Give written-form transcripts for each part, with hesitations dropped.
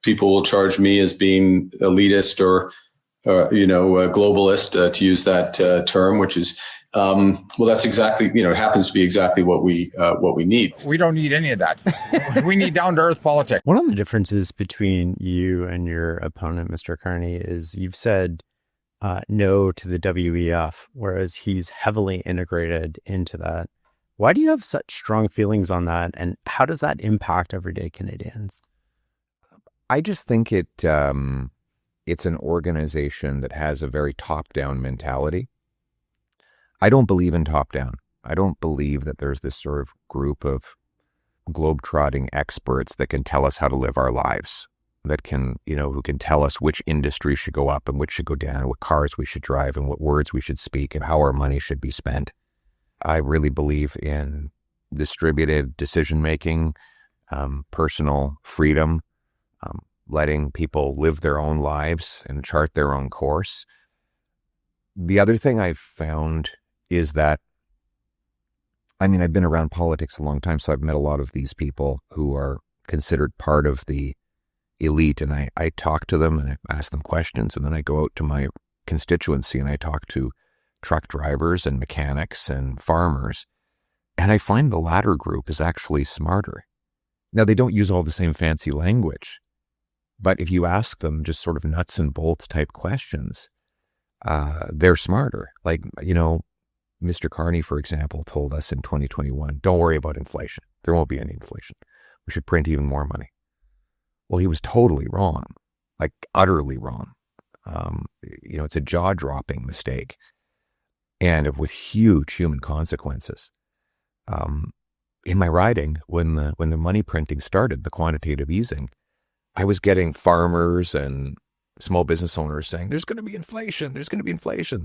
people will charge me as being elitist or a globalist, to use that term, which is, that's exactly, it happens to be exactly what we need. We don't need any of that. We need down-to-earth politics. One of the differences between you and your opponent, Mr. Carney, is you've said no to the WEF, whereas he's heavily integrated into that. Why do you have such strong feelings on that, and how does that impact everyday Canadians? I just think it's an organization that has a very top-down mentality. I don't believe in top-down. I don't believe that there's this sort of group of globe-trotting experts that can tell us how to live our lives, that can, who can tell us which industry should go up and which should go down, what cars we should drive and what words we should speak and how our money should be spent. I really believe in distributed decision-making, personal freedom, letting people live their own lives and chart their own course. The other thing I've found is that, I've been around politics a long time, so I've met a lot of these people who are considered part of the elite, and I talk to them and I ask them questions, and then I go out to my constituency and I talk to truck drivers and mechanics and farmers, and I find the latter group is actually smarter. Now, they don't use all the same fancy language, but if you ask them just sort of nuts and bolts type questions, they're smarter. Like, Mr. Carney, for example, told us in 2021, don't worry about inflation. There won't be any inflation. We should print even more money. Well, he was totally wrong, like utterly wrong. It's a jaw-dropping mistake, and with huge human consequences. In my riding, when the money printing started, the quantitative easing, I was getting farmers and small business owners saying, there's going to be inflation.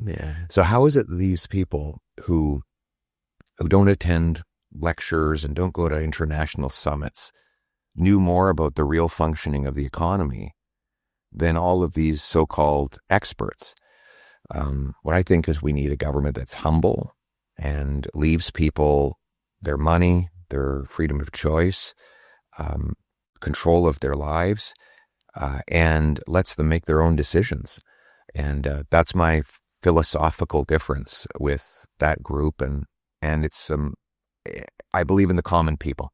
Yeah. So how is it these people who don't attend lectures and don't go to international summits knew more about the real functioning of the economy than all of these so-called experts? What I think is we need a government that's humble and leaves people their money, their freedom of choice, control of their lives, and lets them make their own decisions. And that's my philosophical difference with that group. And it's I believe in the common people.